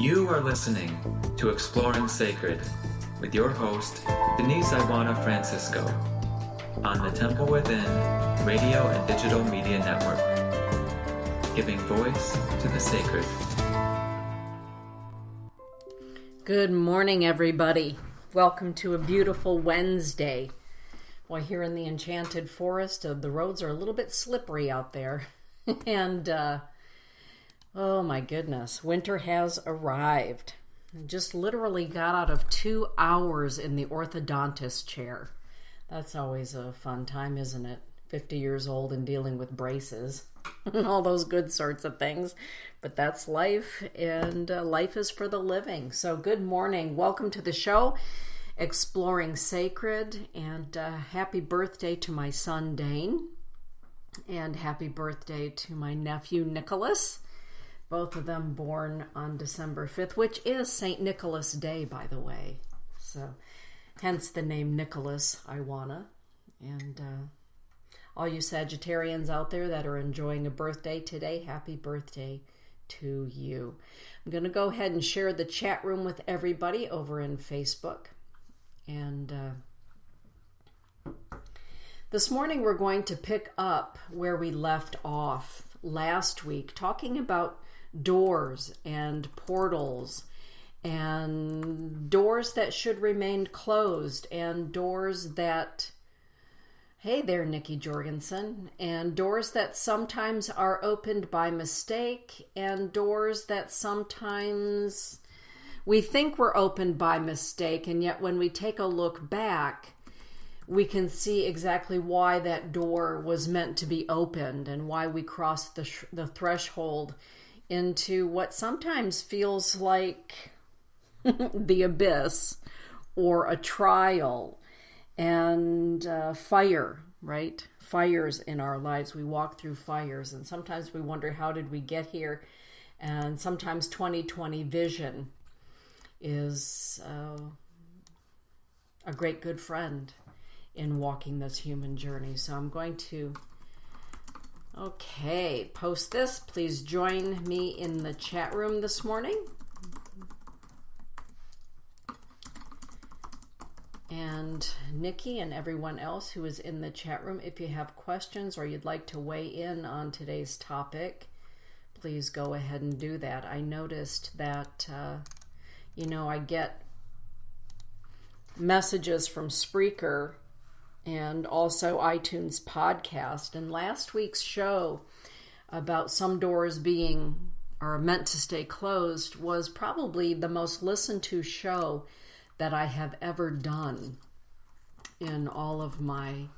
You are listening to Exploring Sacred with your host, Denise Iwana Francisco, on the Temple Within Radio and Digital Media Network, giving voice to the sacred. Good morning, everybody. Welcome to a beautiful Wednesday. Well, here in the Enchanted Forest, the roads are a little bit slippery out there. And, oh my goodness, winter has arrived. I just literally got out of 2 hours in the orthodontist chair. That's always a fun time, isn't it? 50 years old and dealing with braces and all those good sorts of things. But that's life, and life is for the living. So good morning. Welcome to the show, Exploring Sacred, and happy birthday to my son, Dane, and happy birthday to my nephew, Nicholas. Both of them born on December 5th, which is St. Nicholas Day, by the way. So, hence the name Nicholas Iwana. And all you Sagittarians out there that are enjoying a birthday today, happy birthday to you. I'm going to go ahead and share the chat room with everybody over in Facebook. And this morning we're going to pick up where we left off last week, talking about doors and portals and doors that should remain closed and doors that, hey there, Nikki Jorgensen, and doors that sometimes are opened by mistake and doors that sometimes we think were opened by mistake, and yet when we take a look back, we can see exactly why that door was meant to be opened and why we crossed the threshold into what sometimes feels like the abyss or a trial and fire, right? Fires in our lives. We walk through fires, and sometimes we wonder, how did we get here? And sometimes 20/20 vision is a great good friend in walking this human journey. So I'm going to post this. Please join me in the chat room this morning. And Nikki and everyone else who is in the chat room, if you have questions or you'd like to weigh in on today's topic, please go ahead and do that. I noticed that, I get messages from Spreaker and also iTunes podcast. And last week's show about some doors are meant to stay closed was probably the most listened to show that I have ever done in all of my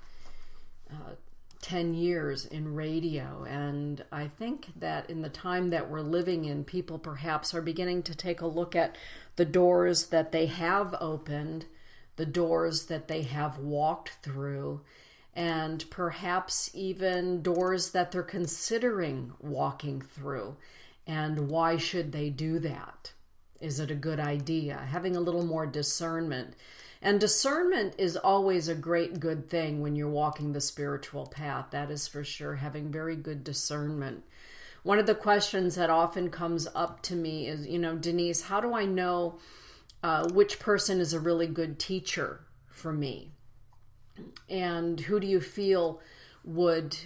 10 years in radio. And I think that in the time that we're living in, people perhaps are beginning to take a look at the doors that they have opened, the doors that they have walked through, and perhaps even doors that they're considering walking through. And why should they do that? Is it a good idea? Having a little more discernment. And discernment is always a great good thing when you're walking the spiritual path. That is for sure, having very good discernment. One of the questions that often comes up to me is, Denise, how do I know which person is a really good teacher for me? And who do you feel would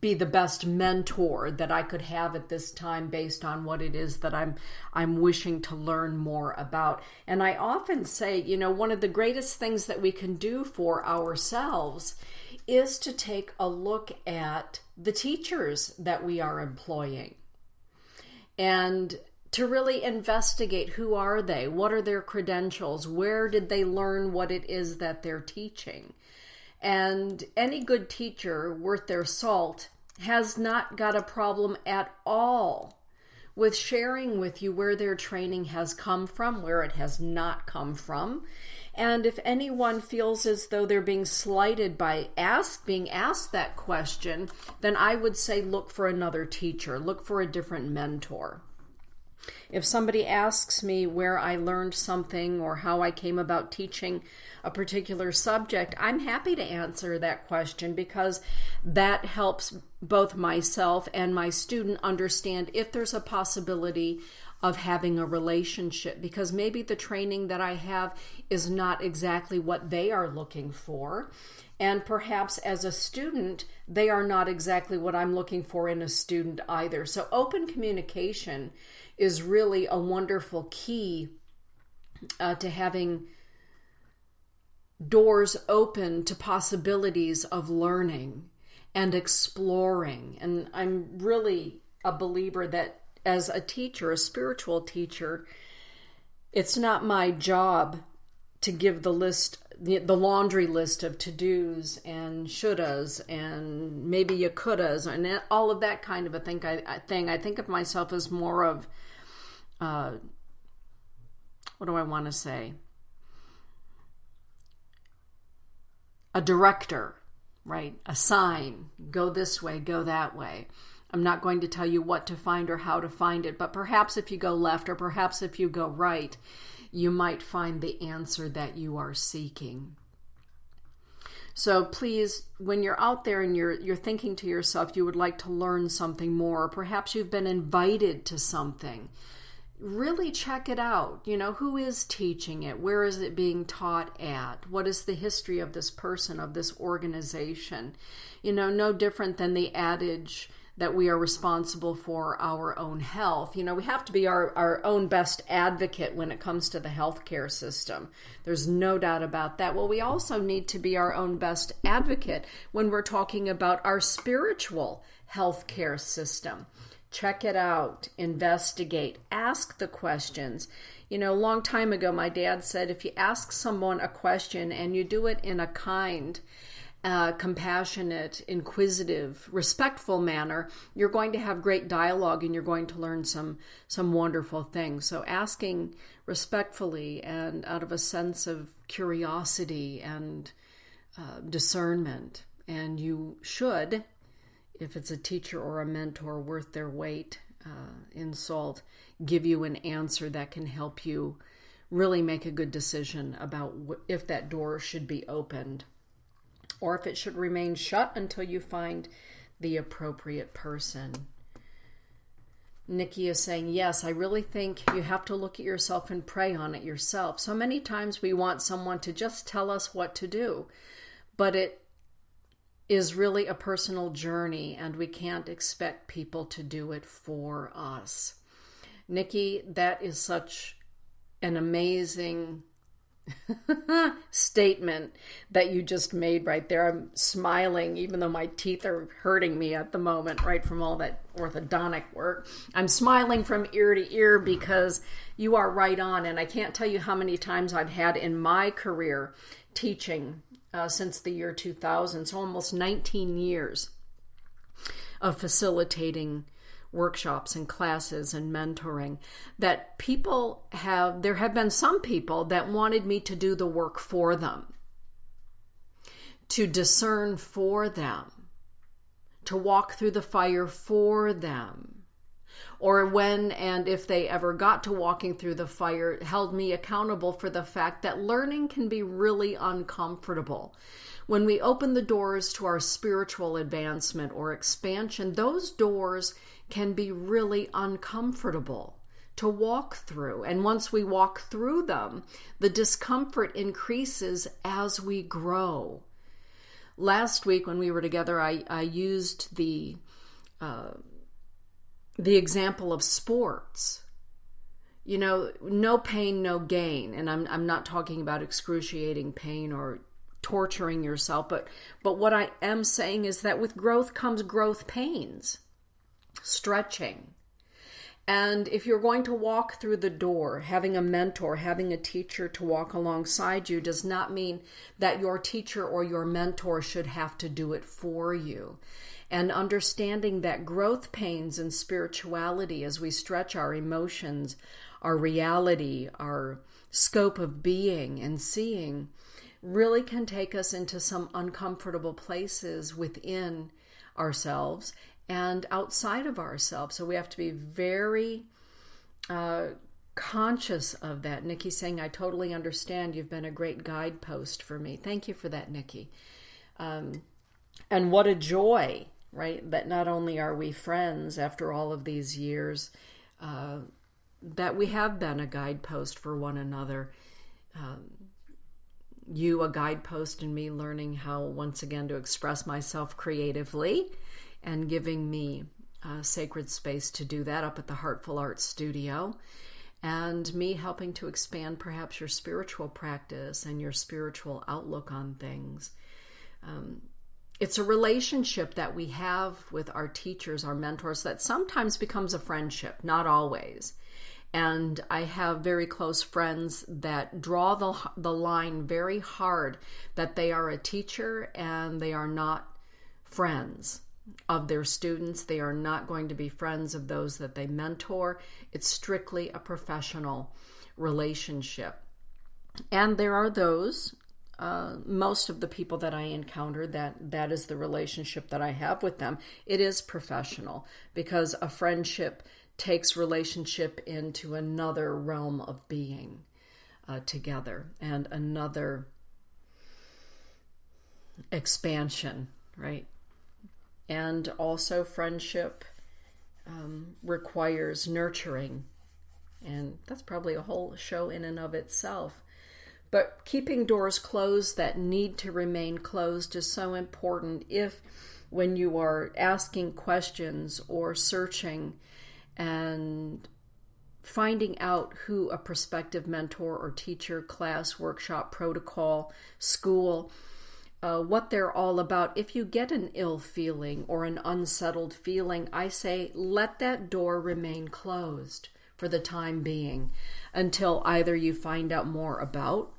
be the best mentor that I could have at this time based on what it is that I'm wishing to learn more about? And I often say, one of the greatest things that we can do for ourselves is to take a look at the teachers that we are employing and to really investigate, who are they? What are their credentials? Where did they learn what it is that they're teaching? And any good teacher worth their salt has not got a problem at all with sharing with you where their training has come from, where it has not come from. And if anyone feels as though they're being slighted by being asked that question, then I would say look for another teacher, look for a different mentor. If somebody asks me where I learned something or how I came about teaching a particular subject, I'm happy to answer that question because that helps both myself and my student understand if there's a possibility of having a relationship, because maybe the training that I have is not exactly what they are looking for. And perhaps as a student, they are not exactly what I'm looking for in a student either. So open communication is really a wonderful key to having doors open to possibilities of learning and exploring. And I'm really a believer that as a teacher, a spiritual teacher, it's not my job to give the laundry list of to-dos and shouldas and maybe you couldas and all of that kind of a thing. I think of myself as more of, what do I want to say? A director, right? A sign, go this way, go that way. I'm not going to tell you what to find or how to find it, but perhaps if you go left or perhaps if you go right, you might find the answer that you are seeking. So please, when you're out there and you're thinking to yourself you would like to learn something more, or perhaps you've been invited to something, really check it out. You know, who is teaching it? Where is it being taught at? What is the history of this person, of this organization? You know, no different than the adage that we are responsible for our own health. You know, we have to be our own best advocate when it comes to the healthcare system. There's no doubt about that. Well, we also need to be our own best advocate when we're talking about our spiritual healthcare system. Check it out, investigate, ask the questions. You know, a long time ago, my dad said, if you ask someone a question and you do it in a kind, compassionate, inquisitive, respectful manner, you're going to have great dialogue and you're going to learn some wonderful things. So asking respectfully and out of a sense of curiosity and discernment. And you should, if it's a teacher or a mentor worth their weight in salt, give you an answer that can help you really make a good decision about if that door should be opened or if it should remain shut until you find the appropriate person. Nikki is saying, yes, I really think you have to look at yourself and pray on it yourself. So many times we want someone to just tell us what to do, but it is really a personal journey and we can't expect people to do it for us. Nikki, that is such an amazing statement that you just made right there. I'm smiling even though my teeth are hurting me at the moment, right, from all that orthodontic work. I'm smiling from ear to ear because you are right on, and I can't tell you how many times I've had in my career teaching since the year 2000, so almost 19 years of facilitating workshops and classes and mentoring, that there have been some people that wanted me to do the work for them, to discern for them, to walk through the fire for them, or when and if they ever got to walking through the fire, held me accountable for the fact that learning can be really uncomfortable. When we open the doors to our spiritual advancement or expansion, those doors can be really uncomfortable to walk through. And once we walk through them, the discomfort increases as we grow. Last week when we were together, I used the example of sports. You know, no pain, no gain. And I'm not talking about excruciating pain or torturing yourself, but what I am saying is that with growth comes growth pains, stretching. And if you're going to walk through the door, having a mentor, having a teacher to walk alongside you does not mean that your teacher or your mentor should have to do it for you. And understanding that growth pains in spirituality, as we stretch our emotions, our reality, our scope of being and seeing, really can take us into some uncomfortable places within ourselves and outside of ourselves. So we have to be very conscious of that. Nikki's saying, I totally understand. You've been a great guidepost for me. Thank you for that, Nikki. And what a joy, right? That not only are we friends after all of these years, that we have been a guidepost for one another. You a guidepost in me learning how, once again, to express myself creatively, and giving me a sacred space to do that up at the Heartful Arts Studio, and me helping to expand perhaps your spiritual practice and your spiritual outlook on things. It's a relationship that we have with our teachers, our mentors, that sometimes becomes a friendship, not always. And I have very close friends that draw the line very hard that they are a teacher and they are not friends of their students. They are not going to be friends of those that they mentor. It's strictly a professional relationship. And there are those, most of the people that I encounter, that is the relationship that I have with them. It is professional, because a friendship takes relationship into another realm of being together, and another expansion, right? And also friendship requires nurturing, and that's probably a whole show in and of itself. But keeping doors closed that need to remain closed is so important when you are asking questions or searching and finding out who a prospective mentor or teacher, class, workshop, protocol, school, what they're all about. If you get an ill feeling or an unsettled feeling, I say let that door remain closed for the time being, until either you find out more about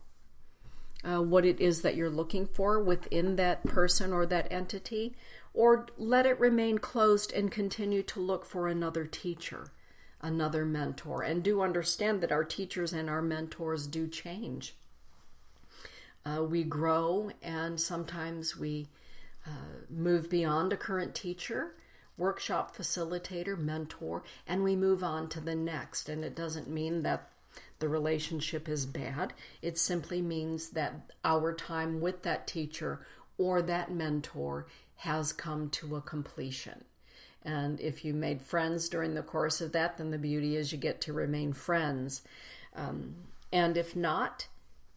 what it is that you're looking for within that person or that entity, or let it remain closed and continue to look for another teacher, another mentor. And do understand that our teachers and our mentors do change. We grow, and sometimes we move beyond a current teacher, workshop facilitator, mentor, and we move on to the next. And it doesn't mean that the relationship is bad. It simply means that our time with that teacher or that mentor has come to a completion. And if you made friends during the course of that, then the beauty is you get to remain friends. And if not,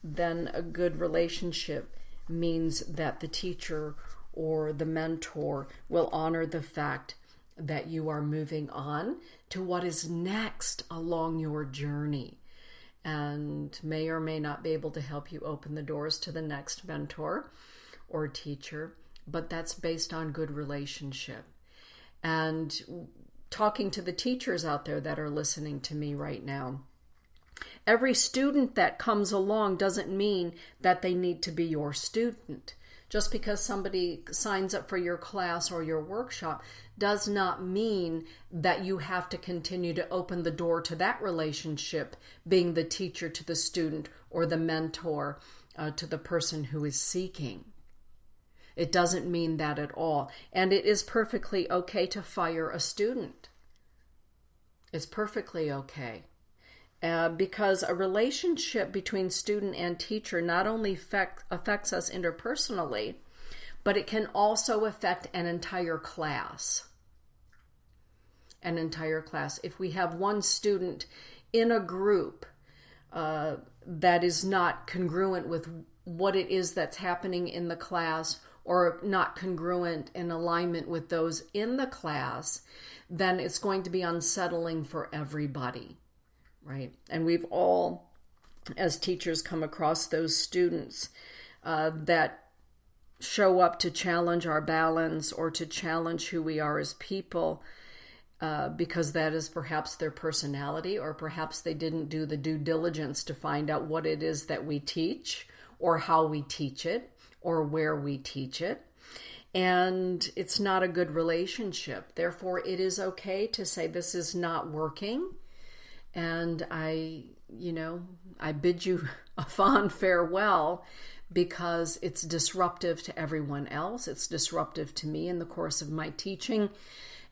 then a good relationship means that the teacher or the mentor will honor the fact that you are moving on to what is next along your journey, and may or may not be able to help you open the doors to the next mentor or teacher, but that's based on good relationship. And talking to the teachers out there that are listening to me right now, every student that comes along doesn't mean that they need to be your student. Just because somebody signs up for your class or your workshop does not mean that you have to continue to open the door to that relationship, being the teacher to the student or the mentor to the person who is seeking. It doesn't mean that at all. And it is perfectly okay to fire a student. It's perfectly okay. Because a relationship between student and teacher not only affects us interpersonally, but it can also affect an entire class. An entire class. If we have one student in a group that is not congruent with what it is that's happening in the class, or not congruent in alignment with those in the class, then it's going to be unsettling for everybody. Right? And we've all, as teachers, come across those students that show up to challenge our balance or to challenge who we are as people, because that is perhaps their personality, or perhaps they didn't do the due diligence to find out what it is that we teach, or how we teach it, or where we teach it. And it's not a good relationship. Therefore, it is okay to say this is not working. And I bid you a fond farewell, because it's disruptive to everyone else. It's disruptive to me in the course of my teaching.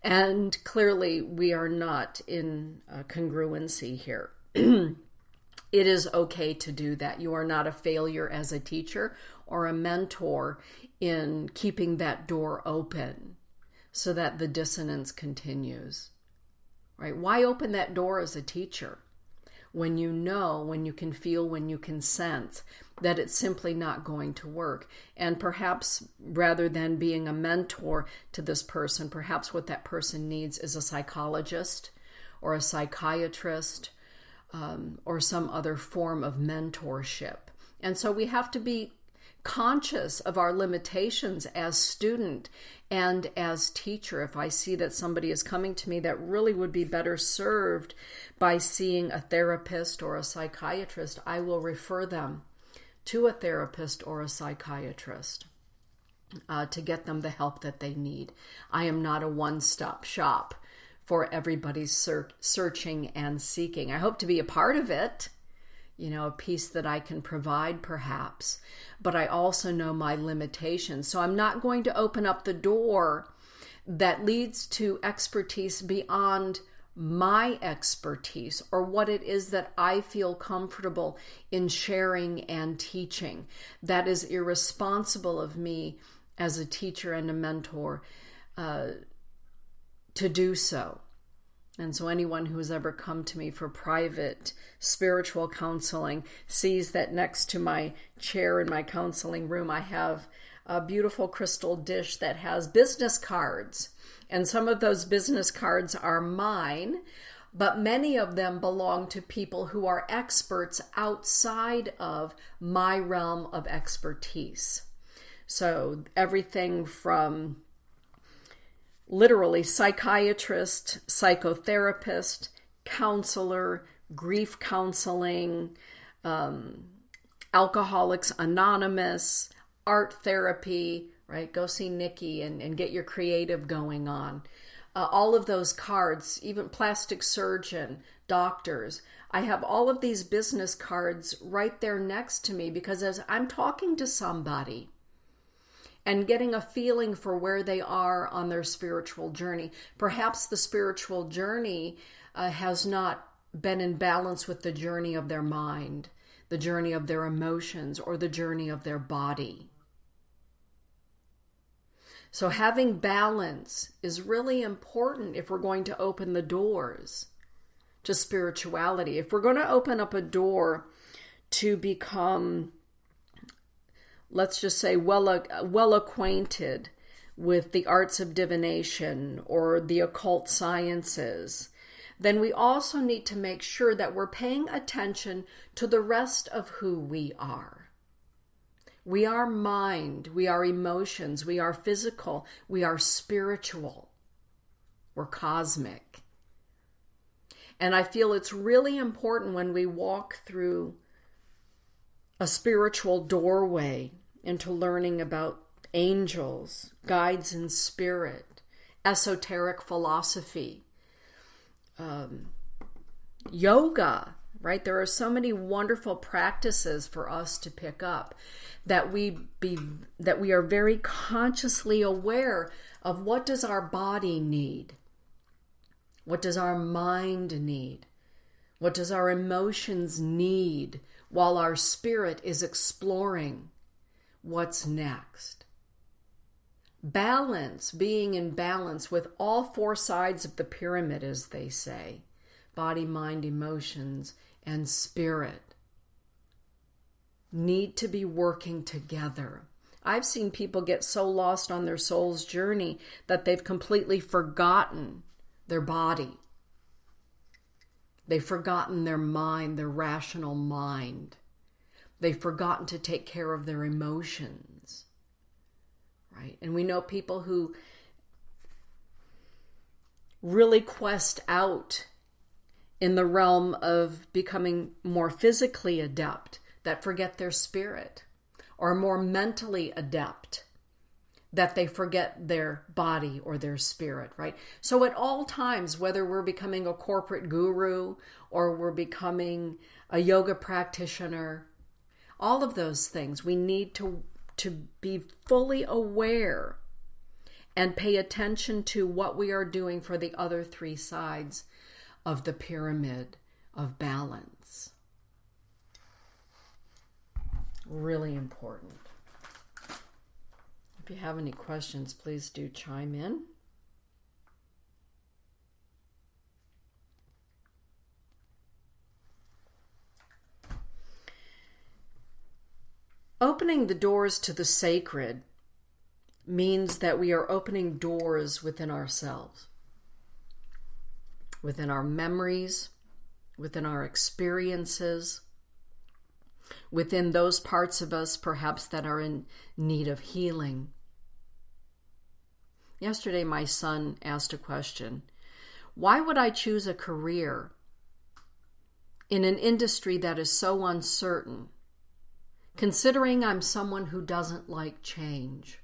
And clearly we are not in congruency here. It is okay to do that. You are not a failure as a teacher or a mentor in keeping that door open so that the dissonance continues. Right? Why open that door as a teacher? when you know, when you can feel, when you can sense that it's simply not going to work. And perhaps rather than being a mentor to this person, perhaps what that person needs is a psychologist or a psychiatrist, or some other form of mentorship. And so we have to be conscious of our limitations as student and as teacher. If I see that somebody is coming to me that really would be better served by seeing a therapist or a psychiatrist, I will refer them to a therapist or a psychiatrist to get them the help that they need. I am not a one-stop shop for everybody's searching and seeking. I hope to be a part of it, a piece that I can provide perhaps, but I also know my limitations. So I'm not going to open up the door that leads to expertise beyond my expertise or what it is that I feel comfortable in sharing and teaching. That is irresponsible of me as a teacher and a mentor to do so. And so anyone who has ever come to me for private spiritual counseling sees that next to my chair in my counseling room, I have a beautiful crystal dish that has business cards. And some of those business cards are mine, but many of them belong to people who are experts outside of my realm of expertise. So everything from literally psychiatrist, psychotherapist, counselor, grief counseling, Alcoholics Anonymous, art therapy, right? Go see Nikki and get your creative going on. All of those cards, even plastic surgeon, doctors. I have all of these business cards right there next to me because as I'm talking to somebody and getting a feeling for where they are on their spiritual journey. Perhaps the spiritual journey has not been in balance with the journey of their mind, the journey of their emotions, or the journey of their body. So having balance is really important if we're going to open the doors to spirituality. If we're going to open up a door to become, let's just say, well acquainted with the arts of divination or the occult sciences, then we also need to make sure that we're paying attention to the rest of who we are. We are mind, we are emotions, we are physical, we are spiritual, we're cosmic. And I feel it's really important when we walk through a spiritual doorway into learning about angels, guides in spirit, esoteric philosophy, yoga, right? There are so many wonderful practices for us to pick up that we are very consciously aware of what does our body need? What does our mind need? What does our emotions need while our spirit is exploring what's next? Balance, being in balance with all four sides of the pyramid, as they say, body, mind, emotions, and spirit, need to be working together. I've seen people get so lost on their soul's journey that they've completely forgotten their body. They've forgotten their mind, their rational mind. They've forgotten to take care of their emotions, right? And we know people who really quest out in the realm of becoming more physically adept that forget their spirit, or more mentally adept that they forget their body or their spirit, right? So at all times, whether we're becoming a corporate guru or we're becoming a yoga practitioner, all of those things, we need to be fully aware and pay attention to what we are doing for the other three sides of the pyramid of balance. Really important. If you have any questions, please do chime in. Opening the doors to the sacred means that we are opening doors within ourselves, within our memories, within our experiences, within those parts of us perhaps that are in need of healing. Yesterday, my son asked a question. Why would I choose a career in an industry that is so uncertain, considering I'm someone who doesn't like change?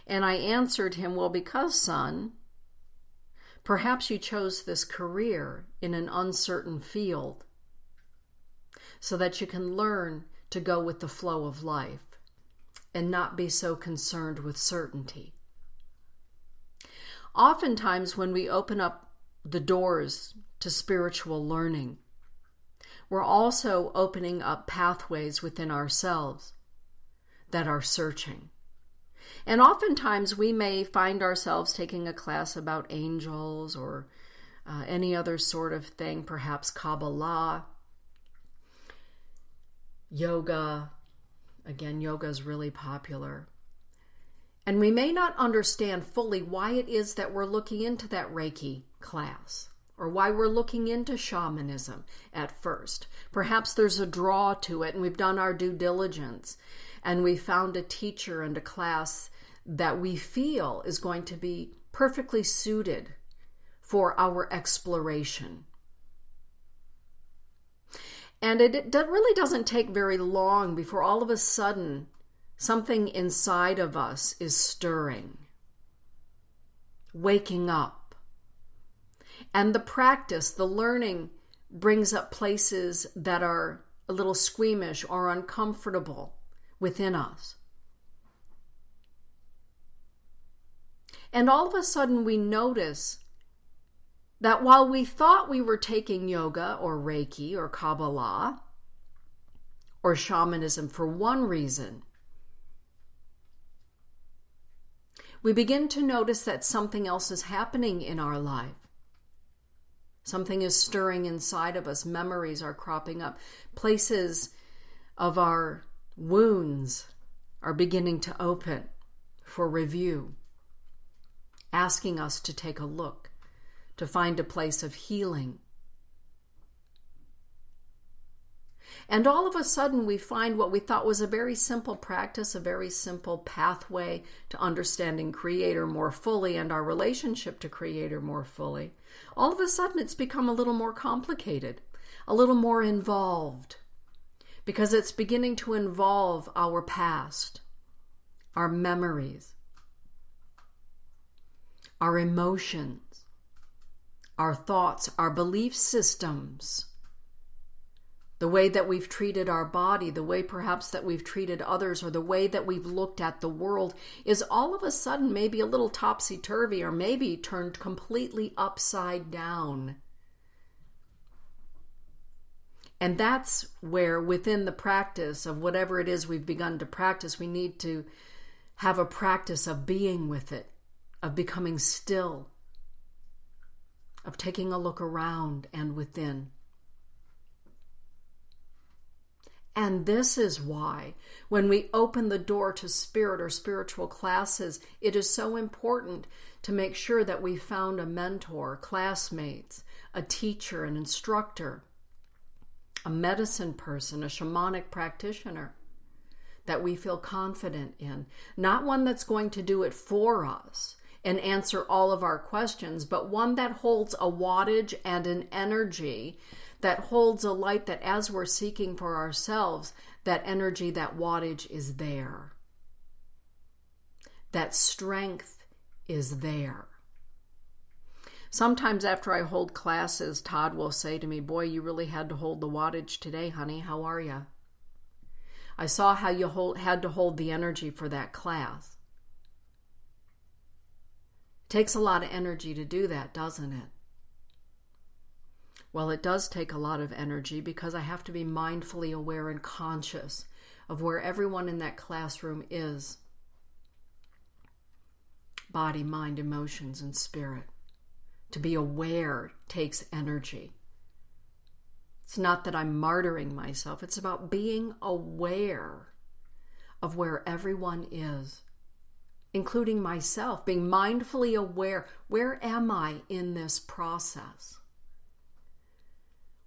And I answered him, well, because, son, perhaps you chose this career in an uncertain field so that you can learn to go with the flow of life and not be so concerned with certainty. Oftentimes, when we open up the doors to spiritual learning, we're also opening up pathways within ourselves that are searching. And oftentimes we may find ourselves taking a class about angels or any other sort of thing, perhaps Kabbalah, yoga. Again, yoga is really popular. And we may not understand fully why it is that we're looking into that Reiki class or why we're looking into shamanism at first. Perhaps there's a draw to it and we've done our due diligence and we found a teacher and a class that we feel is going to be perfectly suited for our exploration. And it really doesn't take very long before all of a sudden something inside of us is stirring, waking up. And the practice, the learning, brings up places that are a little squeamish or uncomfortable within us. And all of a sudden we notice that while we thought we were taking yoga or Reiki or Kabbalah or shamanism for one reason, we begin to notice that something else is happening in our life. Something is stirring inside of us. Memories are cropping up. Places of our wounds are beginning to open for review, asking us to take a look, to find a place of healing. And all of a sudden we find what we thought was a very simple practice, a very simple pathway to understanding Creator more fully and our relationship to Creator more fully. All of a sudden it's become a little more complicated, a little more involved, because it's beginning to involve our past, our memories, our emotions, our thoughts, our belief systems, the way that we've treated our body, the way perhaps that we've treated others, or the way that we've looked at the world is all of a sudden maybe a little topsy-turvy or maybe turned completely upside down. And that's where within the practice of whatever it is we've begun to practice, we need to have a practice of being with it, of becoming still, of taking a look around and within. And this is why, when we open the door to spirit or spiritual classes, it is so important to make sure that we found a mentor, classmates, a teacher, an instructor, a medicine person, a shamanic practitioner that we feel confident in. Not one that's going to do it for us and answer all of our questions, but one that holds a wattage and an energy that holds a light that as we're seeking for ourselves, that energy, that wattage is there. That strength is there. Sometimes after I hold classes, Todd will say to me, "Boy, you really had to hold the wattage today, honey. How are you? I saw how you had to hold the energy for that class." It takes a lot of energy to do that, doesn't it? Well, it does take a lot of energy because I have to be mindfully aware and conscious of where everyone in that classroom is. Body, mind, emotions, and spirit. To be aware takes energy. It's not that I'm martyring myself. It's about being aware of where everyone is, including myself, being mindfully aware. Where am I in this process?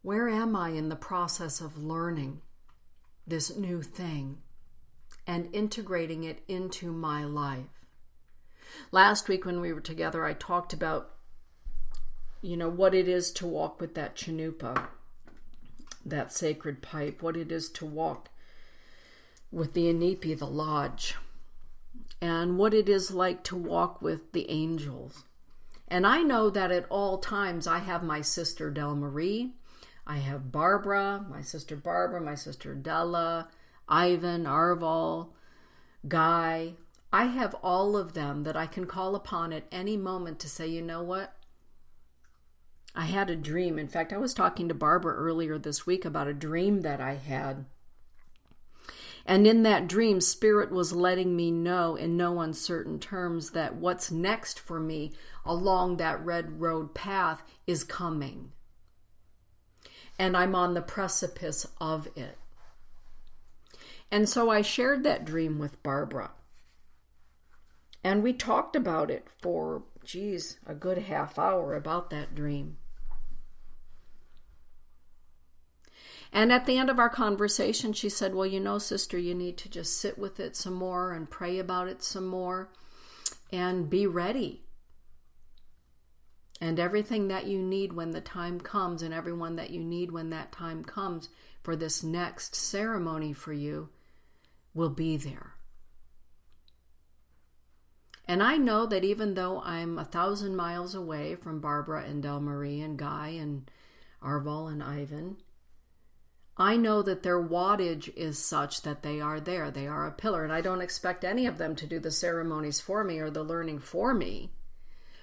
Where am I in the process of learning this new thing and integrating it into my life? Last week when we were together, I talked about, what it is to walk with that Chanupa, that sacred pipe, what it is to walk with the Inipi, the lodge, and what it is like to walk with the angels. And I know that at all times I have my sister Del Marie, I have Barbara, my sister Della, Ivan, Arval, Guy. I have all of them that I can call upon at any moment to say, you know what? I had a dream. In fact, I was talking to Barbara earlier this week about a dream that I had. And in that dream, Spirit was letting me know in no uncertain terms that what's next for me along that red road path is coming. And I'm on the precipice of it. And so I shared that dream with Barbara. And we talked about it for, a good half hour about that dream. And at the end of our conversation, she said, well, sister, you need to just sit with it some more and pray about it some more and be ready. And everything that you need when the time comes, and everyone that you need when that time comes for this next ceremony for you will be there. And I know that even though I'm 1,000 miles away from Barbara and Del Marie and Guy and Arval and Ivan, I know that their wattage is such that they are there. They are a pillar. And I don't expect any of them to do the ceremonies for me or the learning for me.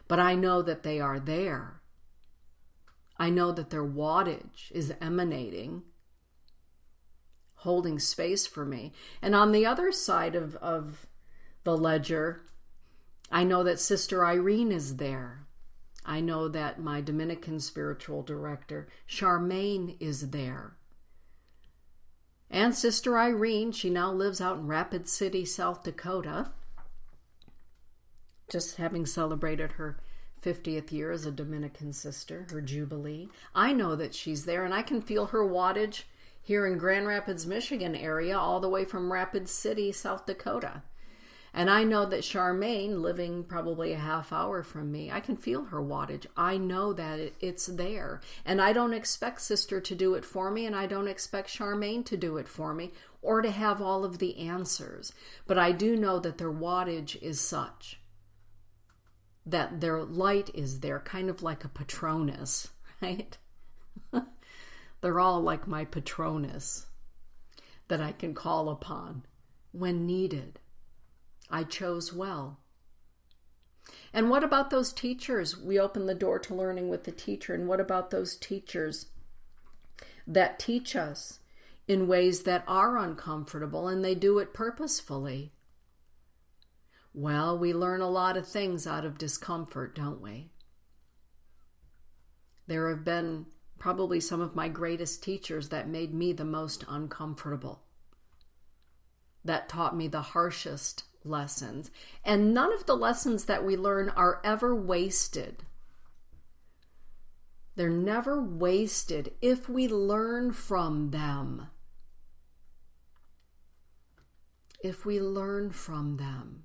But I know that they are there. I know that their wattage is emanating, holding space for me. And on the other side of the ledger, I know that Sister Irene is there. I know that my Dominican spiritual director, Charmaine, is there. And Sister Irene, she now lives out in Rapid City, South Dakota, just having celebrated her 50th year as a Dominican sister, her Jubilee. I know that she's there, and I can feel her wattage here in Grand Rapids, Michigan area, all the way from Rapid City, South Dakota. And I know that Charmaine, living probably a half hour from me, I can feel her wattage. I know that it's there. And I don't expect Sister to do it for me, and I don't expect Charmaine to do it for me, or to have all of the answers. But I do know that their wattage is such that their light is there, kind of like a Patronus, right? They're all like my Patronus that I can call upon when needed. I chose well. And what about those teachers? We open the door to learning with the teacher. And what about those teachers that teach us in ways that are uncomfortable and they do it purposefully? Well, we learn a lot of things out of discomfort, don't we? There have been probably some of my greatest teachers that made me the most uncomfortable, that taught me the harshest lessons. And none of the lessons that we learn are ever wasted. They're never wasted if we learn from them. If we learn from them.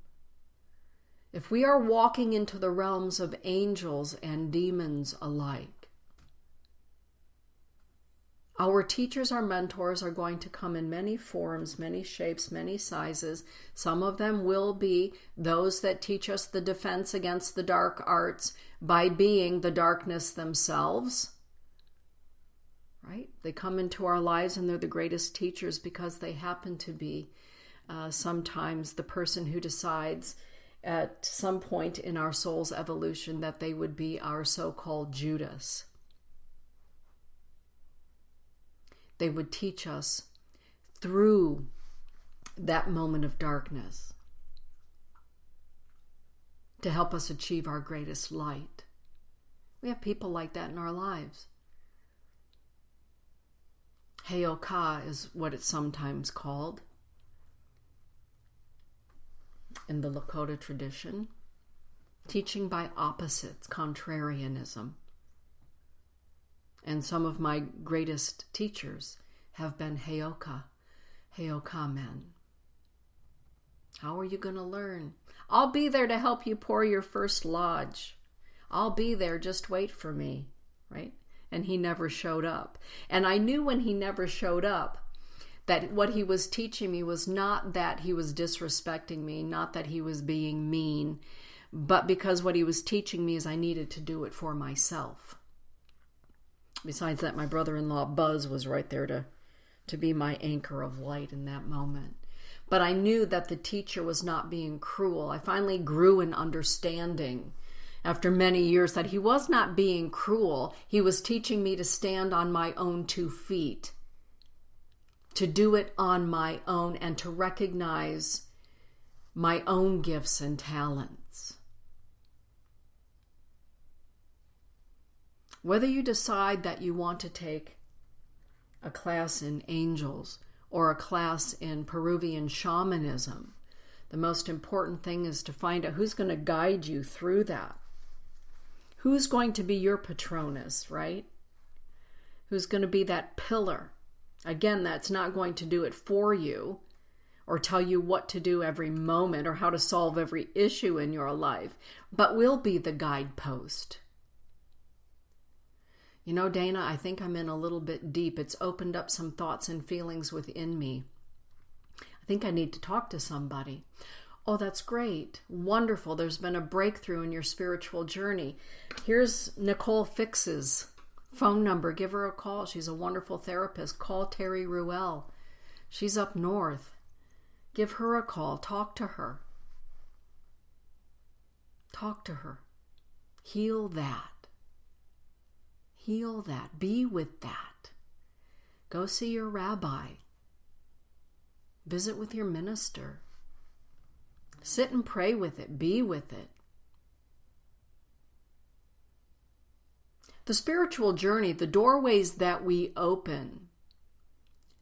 If we are walking into the realms of angels and demons alike, our teachers, our mentors are going to come in many forms, many shapes, many sizes. Some of them will be those that teach us the defense against the dark arts by being the darkness themselves. Right? They come into our lives and they're the greatest teachers because they happen to be sometimes the person who decides at some point in our soul's evolution that they would be our so-called Judas. They would teach us through that moment of darkness to help us achieve our greatest light. We have people like that in our lives. Heyoka is what it's sometimes called in the Lakota tradition. Teaching by opposites, contrarianism. And some of my greatest teachers have been Heyoka men. How are you going to learn? I'll be there to help you pour your first lodge. I'll be there, just wait for me, right? And he never showed up. And I knew when he never showed up that what he was teaching me was not that he was disrespecting me, not that he was being mean, but because what he was teaching me is I needed to do it for myself. Besides that, my brother-in-law Buzz was right there to be my anchor of light in that moment. But I knew that the teacher was not being cruel. I finally grew in understanding after many years that he was not being cruel. He was teaching me to stand on my own 2 feet, to do it on my own, and to recognize my own gifts and talents. Whether you decide that you want to take a class in angels or a class in Peruvian shamanism, the most important thing is to find out who's going to guide you through that. Who's going to be your Patronus, right? Who's going to be that pillar? Again, that's not going to do it for you or tell you what to do every moment or how to solve every issue in your life, but will be the guidepost. You know, Dana, I think I'm in a little bit deep. It's opened up some thoughts and feelings within me. I think I need to talk to somebody. Oh, that's great. Wonderful. There's been a breakthrough in your spiritual journey. Here's Nicole Fix's phone number. Give her a call. She's a wonderful therapist. Call Terry Ruel. She's up north. Give her a call. Talk to her. Talk to her. Heal that. Heal that. Be with that. Go see your rabbi. Visit with your minister. Sit and pray with it. Be with it. The spiritual journey, the doorways that we open,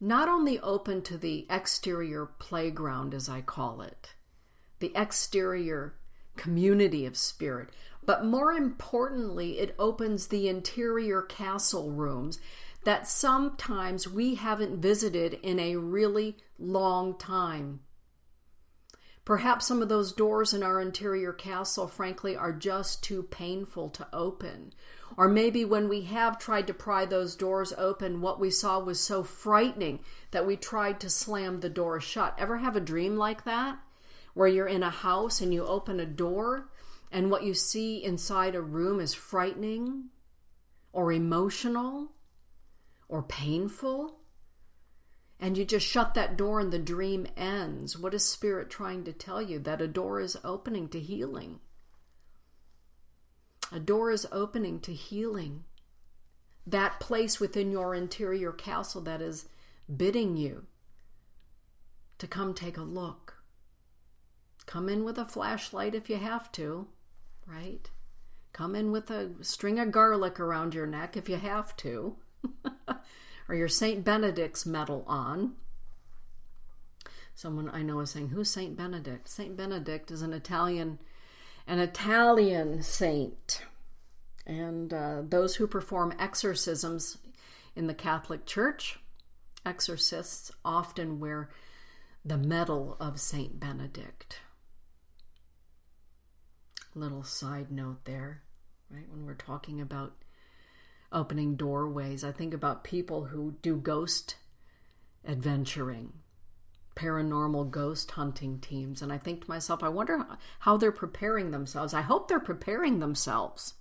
not only open to the exterior playground, as I call it, the exterior community of spirit, but more importantly, it opens the interior castle rooms that sometimes we haven't visited in a really long time. Perhaps some of those doors in our interior castle, frankly, are just too painful to open. Or maybe when we have tried to pry those doors open, what we saw was so frightening that we tried to slam the door shut. Ever have a dream like that? Where you're in a house and you open a door and what you see inside a room is frightening or emotional or painful, and you just shut that door and the dream ends. What is Spirit trying to tell you? That a door is opening to healing. A door is opening to healing. That place within your interior castle that is bidding you to come take a look. Come in with a flashlight if you have to, right? Come in with a string of garlic around your neck if you have to. Or your St. Benedict's medal on. Someone I know is saying, who's St. Benedict? St. Benedict is an Italian saint. And those who perform exorcisms in the Catholic Church, exorcists often wear the medal of St. Benedict. Little side note there, right? When we're talking about opening doorways, I think about people who do ghost adventuring, paranormal ghost hunting teams, and I think to myself, I wonder how they're preparing themselves. I hope they're preparing themselves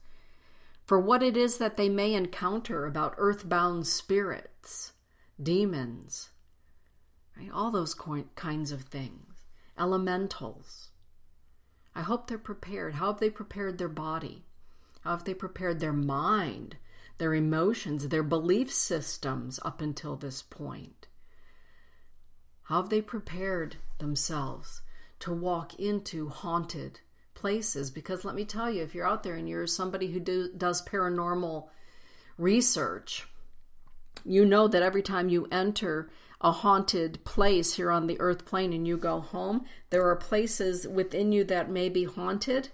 for what it is that they may encounter about earthbound spirits, demons, right? All those kinds of things, elementals. I hope they're prepared. How have they prepared their body? How have they prepared their mind, their emotions, their belief systems up until this point? How have they prepared themselves to walk into haunted places? Because let me tell you, if you're out there and you're somebody who does paranormal research, You know that every time you enter a haunted place here on the earth plane and you go home, there are places within you that may be haunted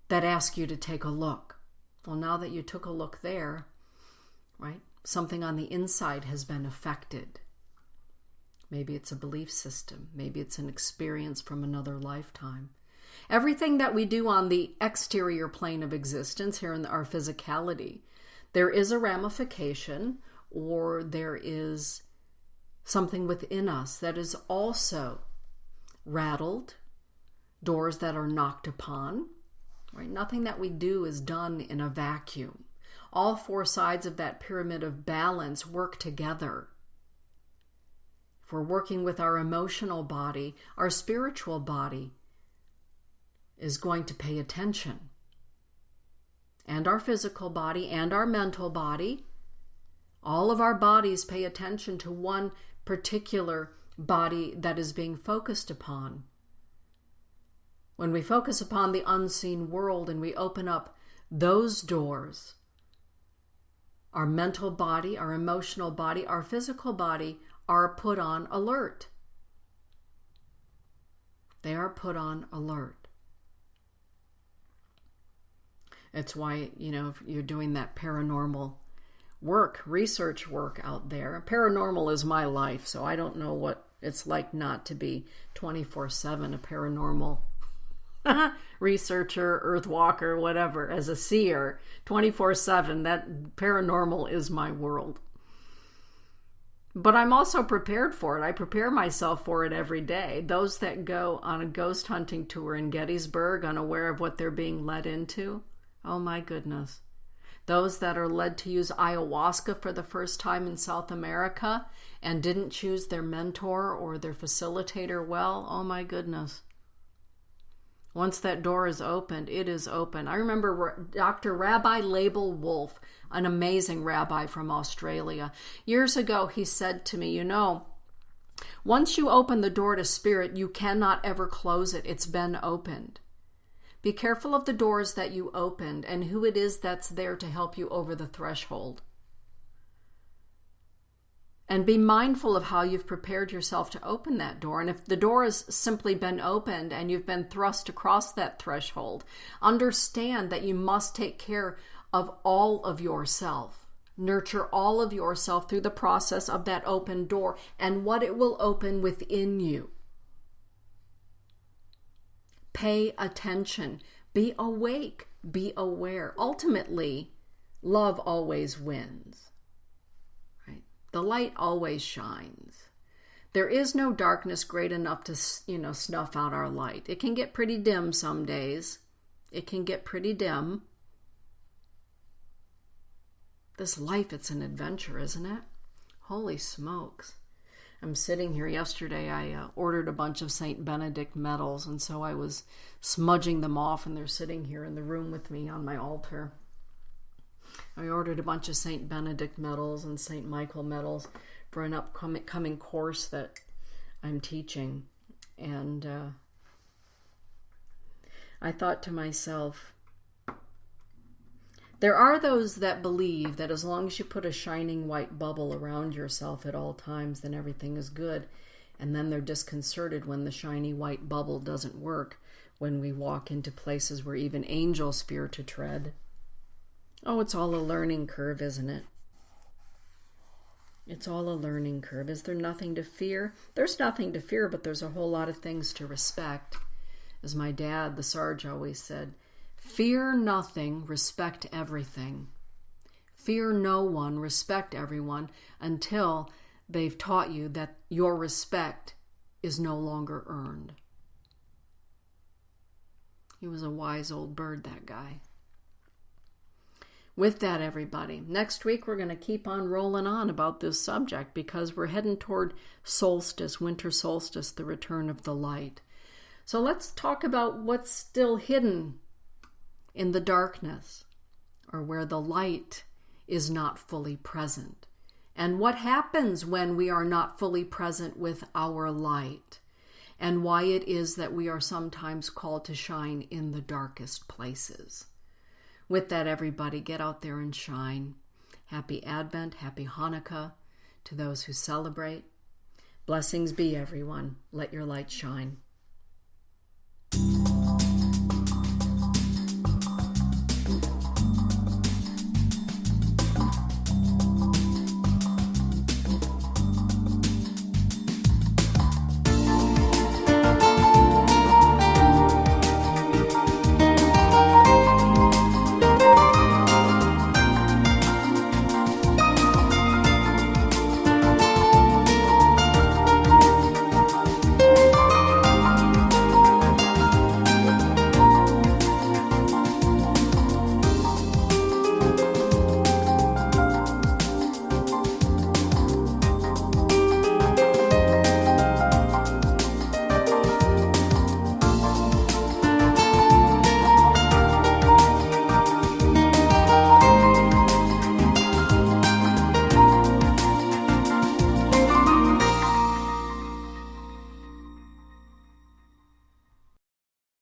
that ask you to take a look. Well, now that you took a look there, right, something on the inside has been affected. Maybe it's a belief system. Maybe it's an experience from another lifetime. Everything that we do on the exterior plane of existence here in our physicality, there is a ramification, or there is something within us that is also rattled, doors that are knocked upon. Right? Nothing that we do is done in a vacuum. All four sides of that pyramid of balance work together. If we're working with our emotional body, our spiritual body is going to pay attention. And our physical body and our mental body, all of our bodies pay attention to one particular body that is being focused upon. When we focus upon the unseen world and we open up those doors, our mental body, our emotional body, our physical body are put on alert. They are put on alert. It's why, if you're doing that paranormal work, research work out there, paranormal is my life, so I don't know what it's like not to be 24/7 a paranormal researcher, earth walker, whatever, as a seer, 24/7, that paranormal is my world. But I'm also prepared for it. I prepare myself for it every day. Those that go on a ghost hunting tour in Gettysburg, unaware of what they're being led into, oh my goodness. Those that are led to use ayahuasca for the first time in South America and didn't choose their mentor or their facilitator well, oh my goodness. Once that door is opened, it is open. I remember Dr. Rabbi Label Wolf, an amazing rabbi from Australia. Years ago, he said to me, once you open the door to spirit, you cannot ever close it. It's been opened. Be careful of the doors that you opened and who it is that's there to help you over the threshold. And be mindful of how you've prepared yourself to open that door. And if the door has simply been opened and you've been thrust across that threshold, understand that you must take care of all of yourself. Nurture all of yourself through the process of that open door and what it will open within you. Pay attention. Be awake. Be aware. Ultimately, love always wins. The light always shines. There is no darkness great enough to, snuff out our light. It can get pretty dim some days. It can get pretty dim. This life, it's an adventure, isn't it? Holy smokes. I'm sitting here. Yesterday, I ordered a bunch of St. Benedict medals, and so I was smudging them off, and they're sitting here in the room with me on my altar. I ordered a bunch of St. Benedict medals and St. Michael medals for an upcoming course that I'm teaching. And I thought to myself, there are those that believe that as long as you put a shining white bubble around yourself at all times, then everything is good. And then they're disconcerted when the shiny white bubble doesn't work, when we walk into places where even angels fear to tread. Oh, it's all a learning curve, isn't it? It's all a learning curve. Is there nothing to fear? There's nothing to fear, but there's a whole lot of things to respect. As my dad, the Sarge, always said, fear nothing, respect everything. Fear no one, respect everyone, until they've taught you that your respect is no longer earned. He was a wise old bird, that guy. With that, everybody, next week we're going to keep on rolling on about this subject because we're heading toward solstice, winter solstice, the return of the light. So let's talk about what's still hidden in the darkness, or where the light is not fully present, and what happens when we are not fully present with our light, and why it is that we are sometimes called to shine in the darkest places. With that, everybody, get out there and shine. Happy Advent, happy Hanukkah to those who celebrate. Blessings be, everyone. Let your light shine.